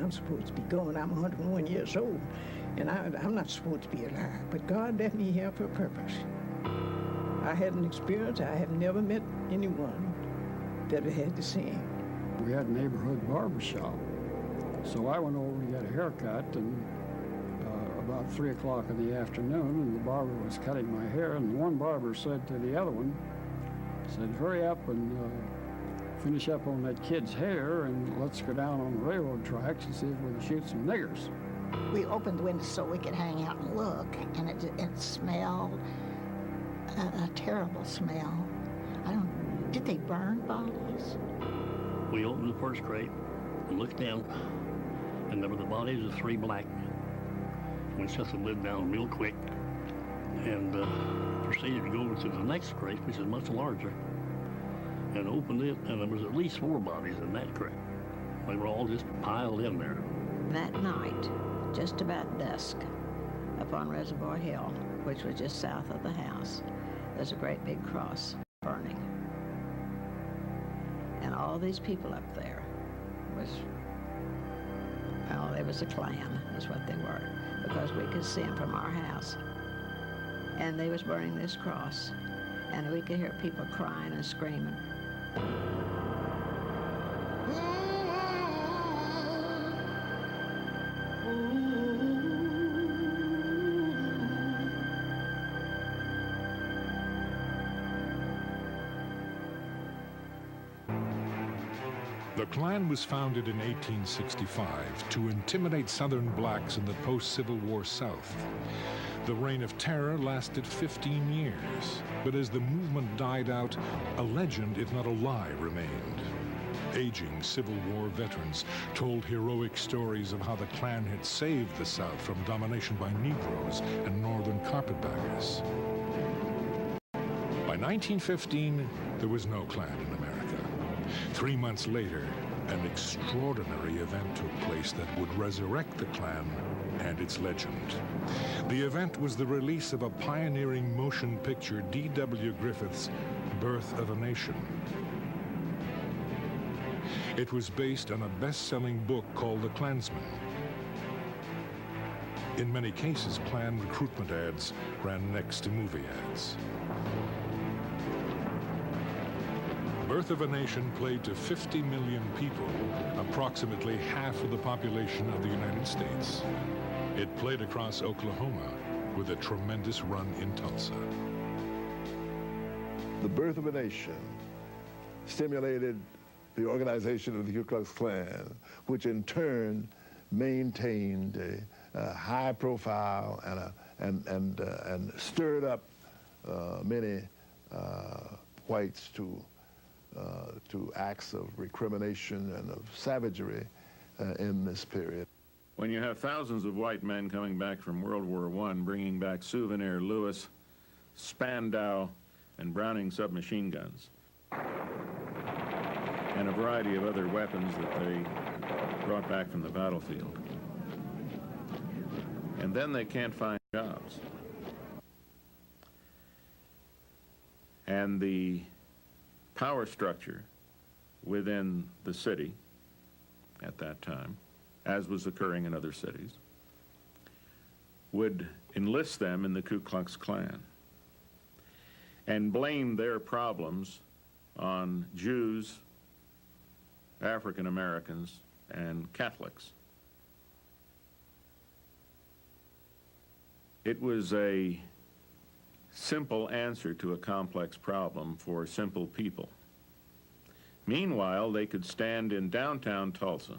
I'm supposed to be going. I'm 101 years old, and I'm not supposed to be alive. But God left me here for a purpose. I had an experience. I have never met anyone that had the same. We had a neighborhood barber shop, so I went over to get a haircut, and about 3 o'clock in the afternoon, and the barber was cutting my hair, and one barber said to the other one, said, hurry up and finish up on that kid's hair, and let's go down on the railroad tracks and see if we can shoot some niggers. We opened the window so we could hang out and look, and it smelled a terrible smell. Did they burn bodies? We opened the first crate and looked down, and there were the bodies of 3 black men. We shut the lid down real quick and proceeded to go over to the next crate, which is much larger, and opened it, and there was at least 4 bodies in that crate. They were all just piled in there. That night, just about dusk, up on Reservoir Hill, which was just south of the house, there's a great big cross burning. And all these people up there they was a Klan, is what they were, because we could see them from our house. And they was burning this cross, and we could hear people crying and screaming. The Klan was founded in 1865 to intimidate Southern blacks in the post-Civil War South. The reign of terror lasted 15 years, but as the movement died out, a legend, if not a lie, remained. Aging Civil War veterans told heroic stories of how the Klan had saved the South from domination by Negroes and Northern carpetbaggers. By 1915, there was no Klan in America. 3 months later, an extraordinary event took place that would resurrect the Klan and its legend. The event was the release of a pioneering motion picture, D.W. Griffith's Birth of a Nation. It was based on a best-selling book called The Klansman. In many cases, Klan recruitment ads ran next to movie ads. Birth of a Nation played to 50 million people, approximately half of the population of the United States. It played across Oklahoma with a tremendous run in Tulsa. The Birth of a Nation stimulated the organization of the Ku Klux Klan, which in turn maintained a high profile and stirred up many whites to acts of recrimination and of savagery in this period. When you have thousands of white men coming back from World War I, bringing back Souvenir Lewis, Spandau, and Browning submachine guns, and a variety of other weapons that they brought back from the battlefield, and then they can't find jobs. And the power structure within the city at that time, as was occurring in other cities, would enlist them in the Ku Klux Klan and blame their problems on Jews, African Americans, and Catholics. It was a simple answer to a complex problem for simple people. Meanwhile, they could stand in downtown Tulsa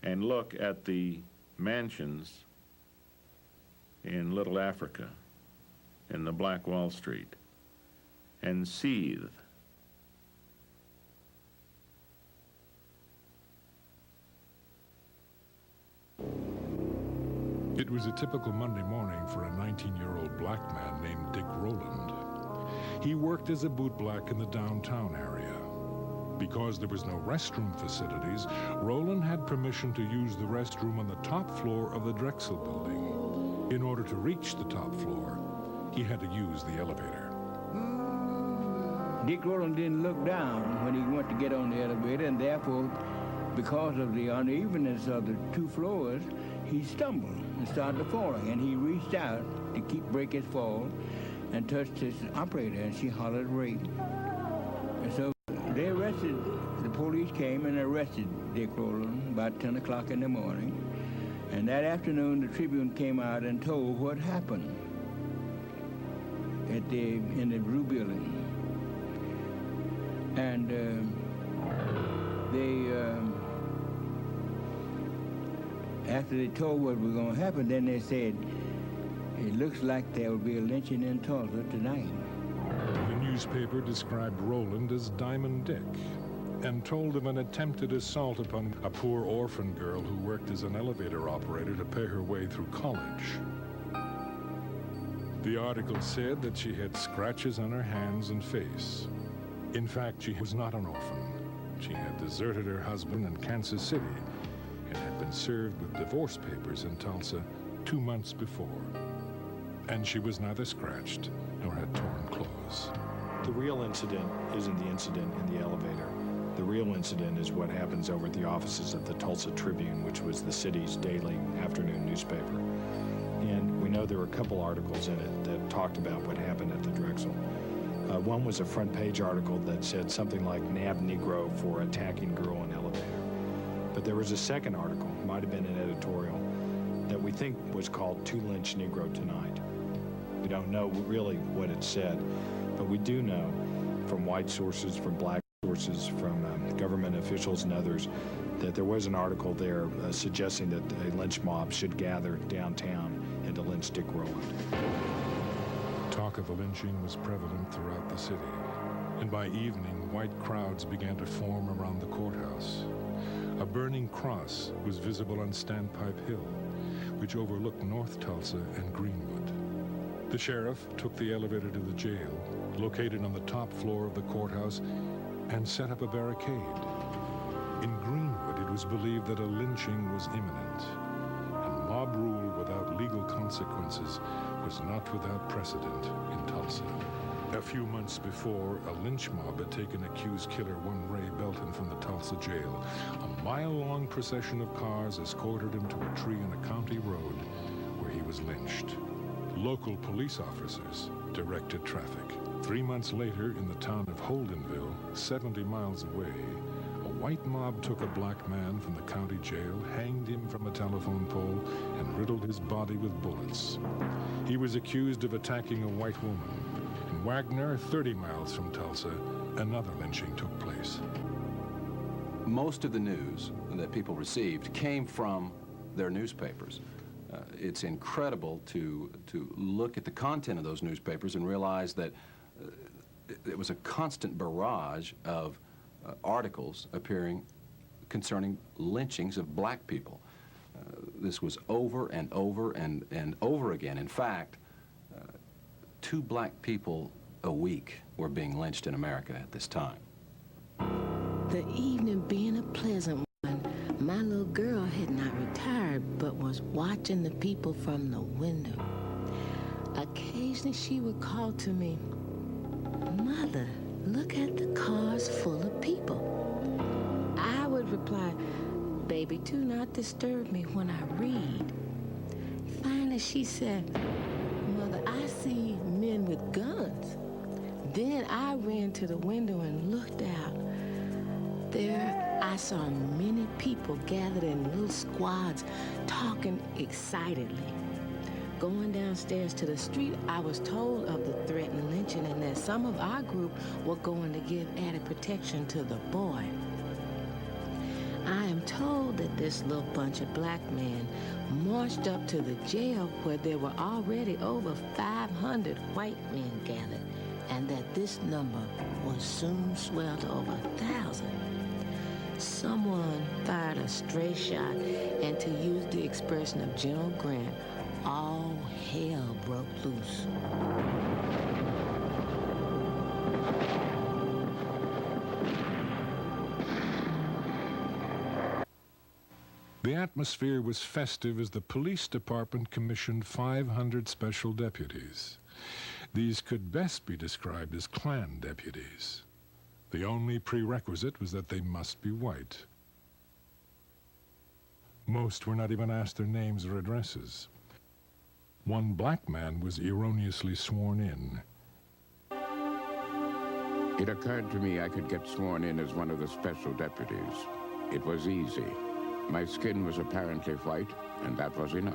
and look at the mansions in Little Africa, in the Black Wall Street, and seethe. It was a typical Monday morning for a 19-year-old black man named Dick Rowland. He worked as a bootblack in the downtown area. Because there was no restroom facilities, Rowland had permission to use the restroom on the top floor of the Drexel building. In order to reach the top floor, he had to use the elevator. Dick Rowland didn't look down when he went to get on the elevator, and therefore because of the unevenness of the two floors, he stumbled and started falling, and he reached out to break his fall and touched his operator, and she hollered rape. And so they arrested, the police came and arrested Dick Rowland about 10 o'clock in the morning. And that afternoon, the Tribune came out and told what happened in the Blue Building. And after they told what was going to happen, then they said, it looks like there will be a lynching in Tulsa tonight. The newspaper described Rowland as Diamond Dick and told of an attempted assault upon a poor orphan girl who worked as an elevator operator to pay her way through college. The article said that she had scratches on her hands and face. In fact, she was not an orphan. She had deserted her husband in Kansas City and had been served with divorce papers in Tulsa 2 months before. And she was neither scratched nor had torn clothes. The real incident isn't the incident in the elevator. The real incident is what happens over at the offices of the Tulsa Tribune, which was the city's daily afternoon newspaper. And we know there were a couple articles in it that talked about what happened at the Drexel. One was a front page article that said something like "Nab Negro for attacking girl in elevator." But there was a second article, might have been an editorial, that we think was called "To Lynch Negro Tonight." We don't know really what it said, but we do know from white sources, from black sources, from government officials and others, that there was an article there suggesting that a lynch mob should gather downtown and to lynch Dick Rowland. Talk of a lynching was prevalent throughout the city, and by evening, white crowds began to form around the courthouse. A burning cross was visible on Standpipe Hill, which overlooked North Tulsa and Greenwood. The sheriff took the elevator to the jail, located on the top floor of the courthouse, and set up a barricade. In Greenwood, it was believed that a lynching was imminent, and mob rule without legal consequences was not without precedent in Tulsa. A few months before, a lynch mob had taken accused killer one Ray Belton from the Tulsa jail. A mile-long procession of cars escorted him to a tree on a county road where he was lynched. Local police officers directed traffic. 3 months later, in the town of Holdenville, 70 miles away, a white mob took a black man from the county jail, hanged him from a telephone pole, and riddled his body with bullets. He was accused of attacking a white woman. In Wagner, 30 miles from Tulsa, another lynching took place. Most of the news that people received came from their newspapers. It's incredible to look at the content of those newspapers and realize that it was a constant barrage of articles appearing concerning lynchings of black people. This was over and over and over again. In fact, 2 black people a week were being lynched in America at this time. The evening being a pleasant one, my little girl had not retired but was watching the people from the window. Occasionally she would call to me, "Mother, look at the cars full of people." I would reply, "Baby, do not disturb me when I read." Finally she said, "Mother, I see men with guns." Then I ran to the window and looked out. There I saw many people gathered in little squads talking excitedly. Going downstairs to the street, I was told of the threatened lynching and that some of our group were going to give added protection to the boy. I am told that this little bunch of black men marched up to the jail where there were already over 500 white men gathered, and that this number will soon swell to over 1,000. Someone fired a stray shot, and to use the expression of General Grant, all hell broke loose. The atmosphere was festive as the police department commissioned 500 special deputies. These could best be described as Klan deputies. The only prerequisite was that they must be white. Most were not even asked their names or addresses. One black man was erroneously sworn in. It occurred to me I could get sworn in as one of the special deputies. It was easy. My skin was apparently white, and that was enough.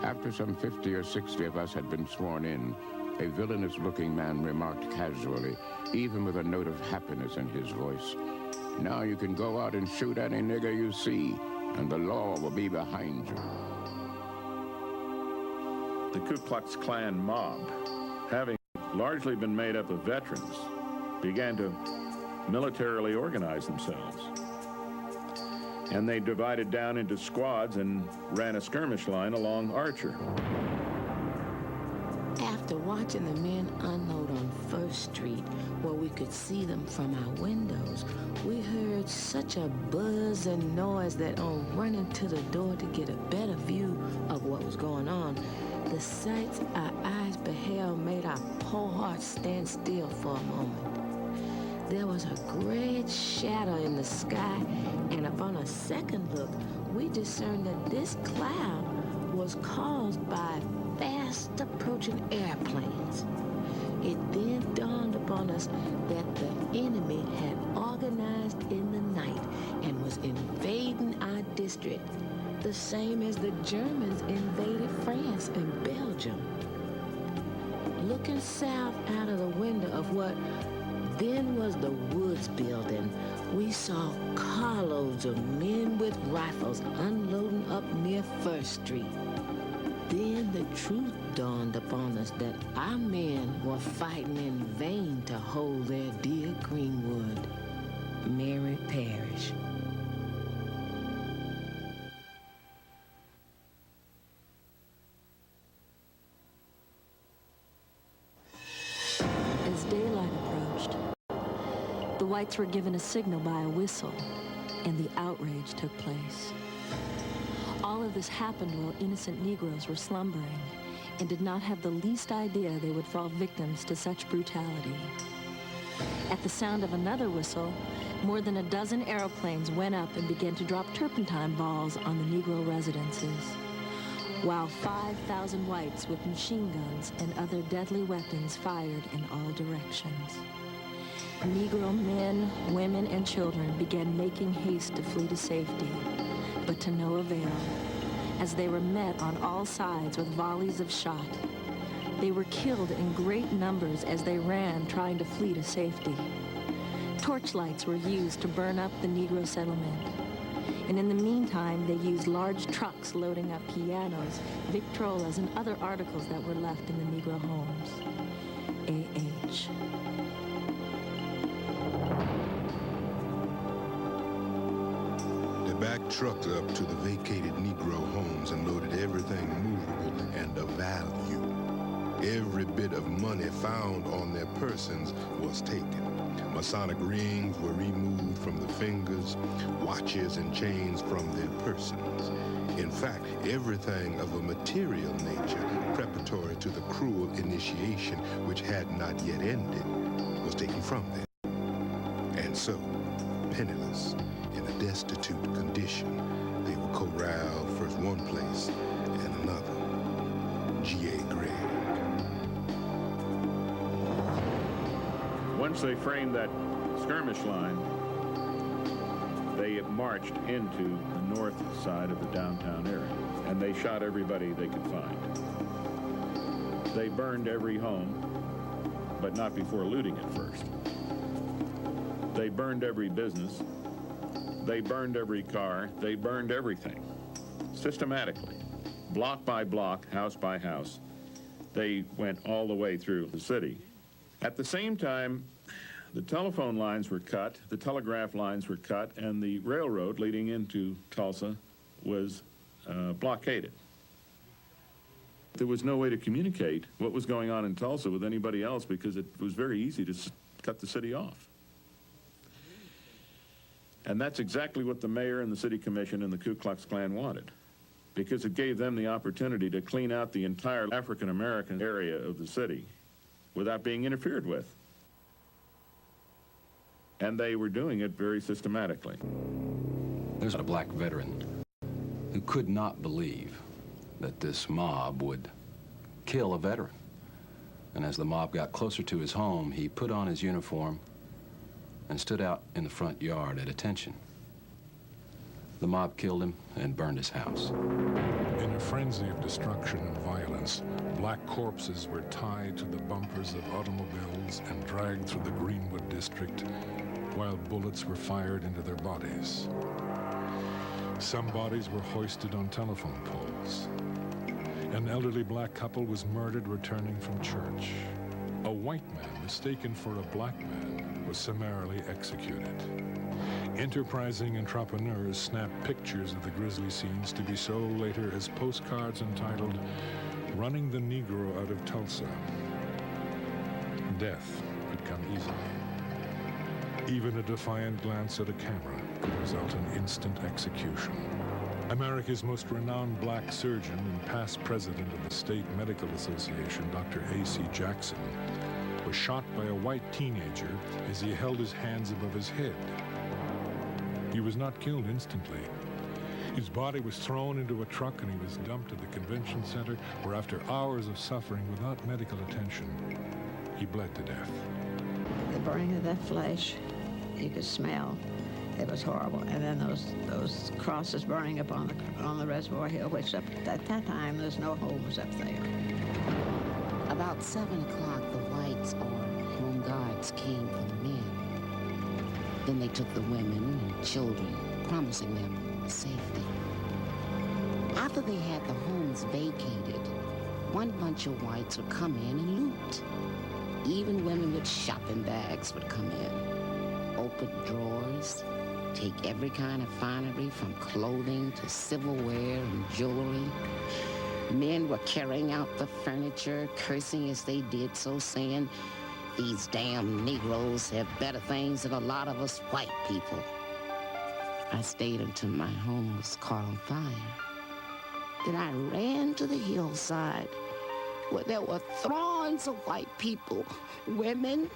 After some 50 or 60 of us had been sworn in, a villainous-looking man remarked casually, even with a note of happiness in his voice, "Now you can go out and shoot any nigger you see, and the law will be behind you." The Ku Klux Klan mob, having largely been made up of veterans, began to militarily organize themselves. And they divided down into squads and ran a skirmish line along Archer. After watching the men unload on First Street, where we could see them from our windows, we heard such a buzz and noise that on running to the door to get a better view of what was going on, the sights our eyes beheld made our poor hearts stand still for a moment. There was a great shadow in the sky, and upon a second look, we discerned that this cloud was caused by fast approaching airplanes. It then dawned upon us that the enemy had organized in the night and was invading our district, the same as the Germans invaded France and Belgium. Looking south out of the window of what then was the Woods building, we saw carloads of men with rifles unloading up near First Street. Then the truth dawned upon us that our men were fighting in vain to hold their dear Greenwood, Mary Parish. As daylight approached, the whites were given a signal by a whistle, and the outrage took place. All of this happened while innocent Negroes were slumbering and did not have the least idea they would fall victims to such brutality. At the sound of another whistle, more than a dozen aeroplanes went up and began to drop turpentine balls on the Negro residences, while 5,000 whites with machine guns and other deadly weapons fired in all directions. Negro men, women, and children began making haste to flee to safety, but to no avail, as they were met on all sides with volleys of shot. They were killed in great numbers as they ran, trying to flee to safety. Torchlights were used to burn up the Negro settlement. And in the meantime, they used large trucks loading up pianos, Victrolas, and other articles that were left in the Negro homes. A.H. They backed trucks up to the vacated Negro homes and loaded everything movable and of value. Every bit of money found on their persons was taken. Masonic rings were removed from the fingers, watches and chains from their persons. In fact, everything of a material nature preparatory to the cruel initiation, which had not yet ended, was taken from them. And so, penniless, in a destitute condition, they were corralled first one place and another. G.A. Gregg. Once they framed that skirmish line, they marched into the north side of the downtown area, and they shot everybody they could find. They burned every home, but not before looting it first. They burned every business. They burned every car. They burned everything, systematically, block by block, house by house. They went all the way through the city. At the same time, the telephone lines were cut, the telegraph lines were cut, and the railroad leading into Tulsa was blockaded. There was no way to communicate what was going on in Tulsa with anybody else because it was very easy to cut the city off. And that's exactly what the mayor and the city commission and the Ku Klux Klan wanted, because it gave them the opportunity to clean out the entire African-American area of the city without being interfered with. And they were doing it very systematically. There's a black veteran who could not believe that this mob would kill a veteran. And as the mob got closer to his home, he put on his uniform and stood out in the front yard at attention. The mob killed him and burned his house. In a frenzy of destruction and violence, black corpses were tied to the bumpers of automobiles and dragged through the Greenwood district while bullets were fired into their bodies. Some bodies were hoisted on telephone poles. An elderly black couple was murdered returning from church. A white man mistaken for a black man was summarily executed. Enterprising entrepreneurs snapped pictures of the grisly scenes to be sold later as postcards entitled, "Running the Negro Out of Tulsa." Death could come easily. Even a defiant glance at a camera could result in instant execution. America's most renowned black surgeon and past president of the State Medical Association, Dr. A.C. Jackson, was shot by a white teenager as he held his hands above his head. He was not killed instantly. His body was thrown into a truck and he was dumped at the convention center, where after hours of suffering without medical attention, he bled to death. The burning of that flesh, you could smell. It was horrible. And then those crosses burning up on the Reservoir Hill, which at that time, there's no homes up there. About 7 o'clock, the whites or home guards came for the men. Then they took the women and children, promising them safety. After they had the homes vacated, one bunch of whites would come in and loot. Even women with shopping bags would come in, open drawers, take every kind of finery from clothing to silverware and jewelry. Men were carrying out the furniture, cursing as they did so, saying, "These damn Negroes have better things than a lot of us white people." I stayed until my home was caught on fire. Then I ran to the hillside where there were throngs of white people, women,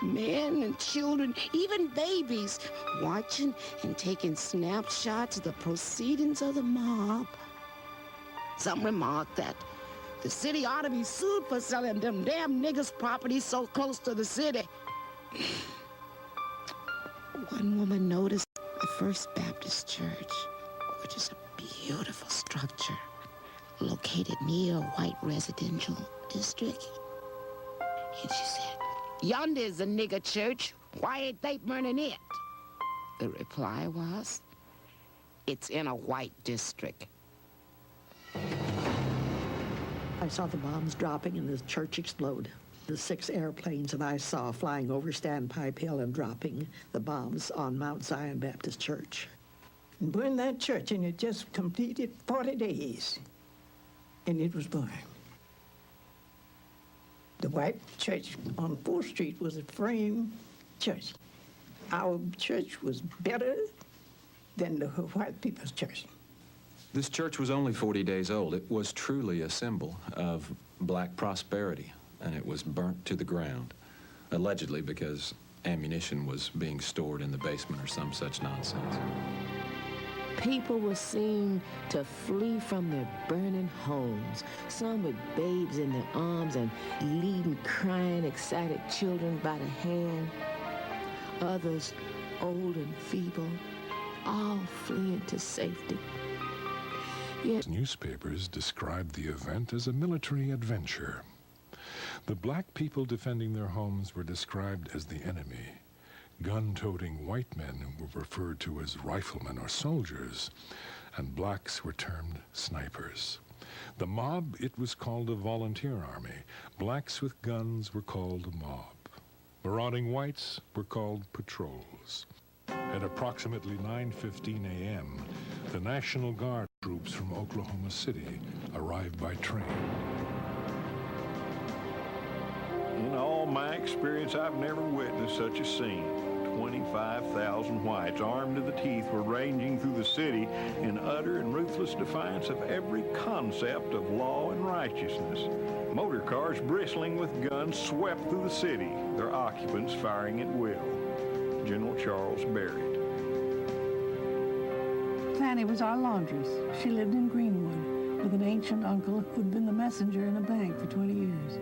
men and children, even babies, watching and taking snapshots of the proceedings of the mob. Some remarked that the city ought to be sued for selling them damn niggers' property so close to the city. One woman noticed the First Baptist Church, which is a beautiful structure located near a white residential district. And she said, "Yonder is a nigger church. Why ain't they burning it?" The reply was, "It's in a white district." I saw the bombs dropping and the church explode. The 6 airplanes that I saw flying over Standpipe Hill and dropping the bombs on Mount Zion Baptist Church. And burned that church, and it just completed 40 days, and it was burned. The white church on 4th Street was a frame church. Our church was better than the white people's church. This church was only 40 days old. It was truly a symbol of black prosperity, and it was burnt to the ground, allegedly because ammunition was being stored in the basement or some such nonsense. People were seen to flee from their burning homes, some with babes in their arms and leading crying, excited children by the hand, others old and feeble, all fleeing to safety. Yet Newspapers described the event as a military adventure. The black people defending their homes were described as the enemy. Gun-toting white men were referred to as riflemen or soldiers, and blacks were termed snipers. The mob, it was called a volunteer army. Blacks with guns were called a mob. Marauding whites were called patrols. At approximately 9:15 a.m., the National Guard troops from Oklahoma City arrived by train. In all my experience, I've never witnessed such a scene. 25,000 whites, armed to the teeth, were ranging through the city in utter and ruthless defiance of every concept of law and righteousness. Motor cars bristling with guns swept through the city, their occupants firing at will. General Charles Barrett. Fanny was our laundress. She lived in Greenwood with an ancient uncle who'd been the messenger in a bank for 20 years.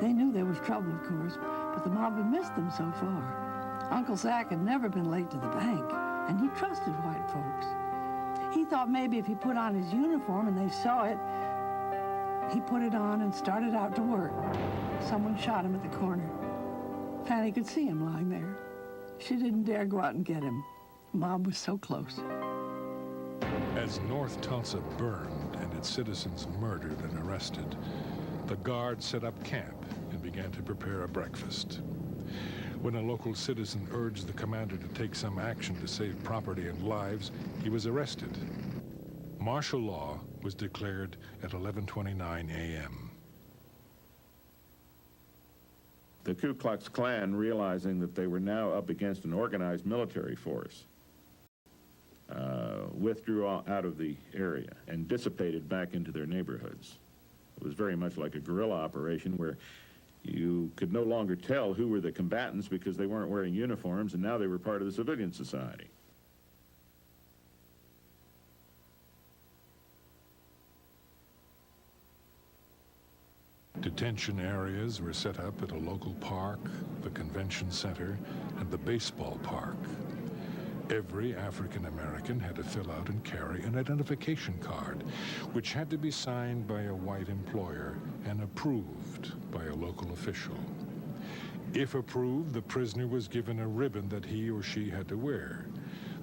They knew there was trouble, of course, but the mob had missed them so far. Uncle Zach had never been late to the bank, and he trusted white folks. He thought maybe if he put on his uniform and they saw it, he put it on and started out to work. Someone shot him at the corner. Fanny could see him lying there. She didn't dare go out and get him. The mob was so close. As North Tulsa burned and its citizens murdered and arrested, the Guard set up camp and began to prepare a breakfast. When a local citizen urged the commander to take some action to save property and lives, he was arrested. Martial law was declared at 11:29 a.m. The Ku Klux Klan, realizing that they were now up against an organized military force, withdrew out of the area and dissipated back into their neighborhoods. It was very much like a guerrilla operation where you could no longer tell who were the combatants because they weren't wearing uniforms, and now they were part of the civilian society. Detention areas were set up at a local park, the convention center, and the baseball park. Every African American had to fill out and carry an identification card, which had to be signed by a white employer and approved by a local official. If approved, the prisoner was given a ribbon that he or she had to wear.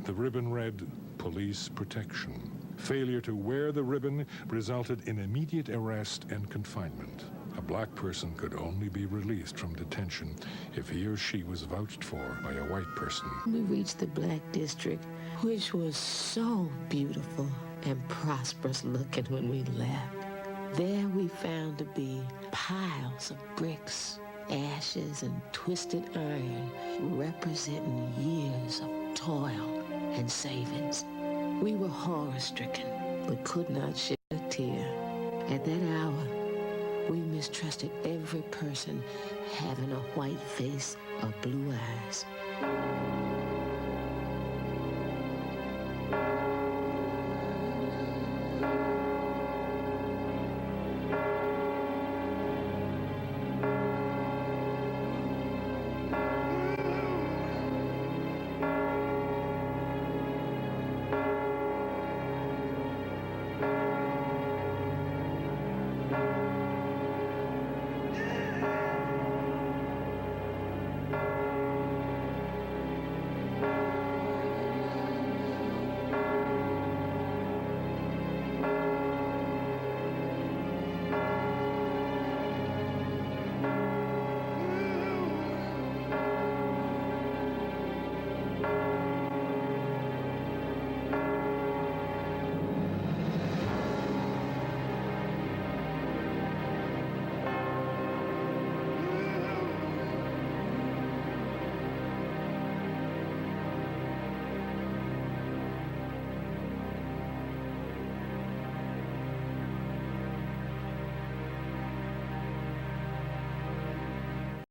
The ribbon read, "Police Protection." Failure to wear the ribbon resulted in immediate arrest and confinement. A black person could only be released from detention if he or she was vouched for by a white person. We reached the Black District, which was so beautiful and prosperous looking when we left. There we found to be piles of bricks, ashes, and twisted iron representing years of toil and savings. We were horror-stricken, but could not shed a tear. At that hour, we mistrusted every person having a white face or blue eyes.